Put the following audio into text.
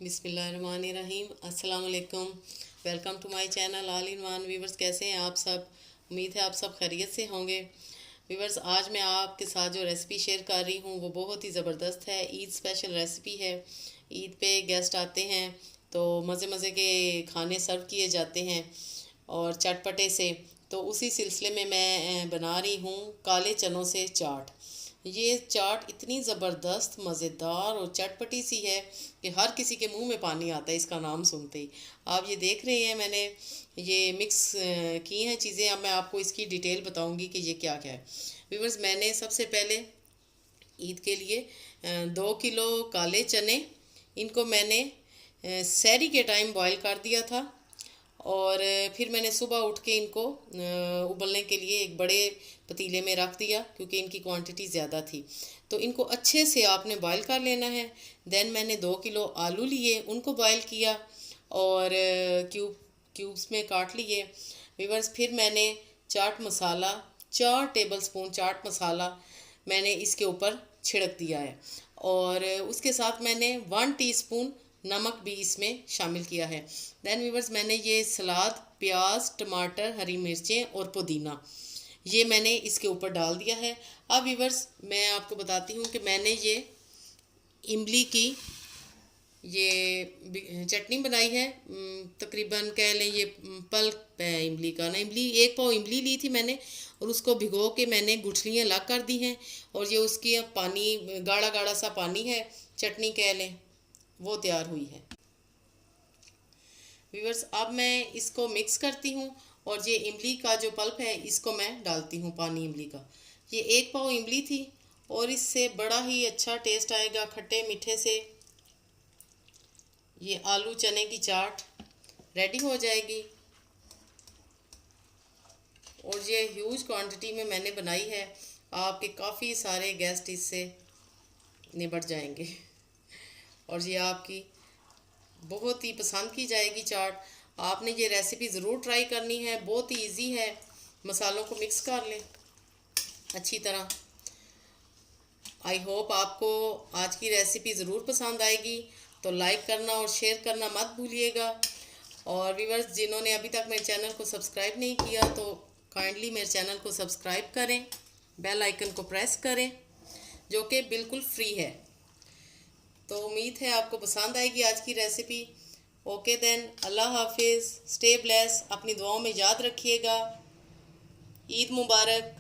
बिस्मिल्लाहिर्रहमानिर्रहीम। अस्सलाम वालेकुम। Welcome to my channel all in one. Viewers, कैसे हैं आप सब? उम्मीद है आप सब खैरियत से होंगे। व्यूवर्स, आज मैं आपके साथ जो रेसिपी शेयर कर रही हूँ वो बहुत ही ज़बरदस्त है। ईद स्पेशल रेसिपी है। ईद पे गेस्ट आते हैं तो मज़े मज़े के खाने सर्व किए जाते हैं और चटपटे से। तो उसी सिलसिले में मैं बना रही हूँ काले चनों से चाट। ये चाट इतनी ज़बरदस्त, मज़ेदार और चटपटी सी है कि हर किसी के मुंह में पानी आता है इसका नाम सुनते ही। आप ये देख रहे हैं, मैंने ये मिक्स की हैं चीज़ें। अब मैं आपको इसकी डिटेल बताऊंगी कि ये क्या क्या है। व्यूअर्स, मैंने सबसे पहले ईद के लिए 2 किलो काले चने, इनको मैंने सहरी के टाइम बॉईल कर दिया था। और फिर मैंने सुबह उठ के इनको उबलने के लिए एक बड़े पतीले में रख दिया क्योंकि इनकी क्वांटिटी ज़्यादा थी। तो इनको अच्छे से आपने बॉईल कर लेना है। देन मैंने 2 किलो आलू लिए, उनको बॉईल किया और क्यूब्स में काट लिए। वीवर्स, फिर मैंने चाट मसाला, 4 टेबल स्पून चाट मसाला मैंने इसके ऊपर छिड़क दिया है। और उसके साथ मैंने 1 टीस्पून नमक भी इसमें शामिल किया है। देन वीवर्स, मैंने ये सलाद, प्याज, टमाटर, हरी मिर्चें और पुदीना ये मैंने इसके ऊपर डाल दिया है। अब वीवर्स, मैं आपको बताती हूँ कि मैंने ये इमली की ये चटनी बनाई है। तकरीबन कह लें ये पल्प है इमली का ना। इमली 1 पाव इमली ली थी मैंने और उसको भिगो के मैंने गुठलियाँ अलग कर दी हैं। और ये उसकी अब पानी, गाढ़ा गाढ़ा सा पानी है, चटनी कह लें, वो तैयार हुई है। व्यूअर्स, अब मैं इसको मिक्स करती हूँ और ये इमली का जो पल्प है इसको मैं डालती हूँ, पानी इमली का। ये 1 पाव इमली थी और इससे बड़ा ही अच्छा टेस्ट आएगा खट्टे मीठे से। ये आलू चने की चाट रेडी हो जाएगी। और ये ह्यूज क्वांटिटी में मैंने बनाई है, आपके काफ़ी सारे गेस्ट इससे निबट जाएंगे और ये आपकी बहुत ही पसंद की जाएगी चाट। आपने ये रेसिपी ज़रूर ट्राई करनी है, बहुत ही इजी है। मसालों को मिक्स कर लें अच्छी तरह। आई होप आपको आज की रेसिपी ज़रूर पसंद आएगी, तो लाइक करना और शेयर करना मत भूलिएगा। और व्यूअर्स, जिन्होंने अभी तक मेरे चैनल को सब्सक्राइब नहीं किया तो काइंडली मेरे चैनल को सब्सक्राइब करें, बेल आइकन को प्रेस करें, जो कि बिल्कुल फ्री है। तो उम्मीद है आपको पसंद आएगी आज की रेसिपी। ओके देन, अल्लाह हाफिज़, स्टे ब्लेस, अपनी दुआओं में याद रखिएगा। ईद मुबारक।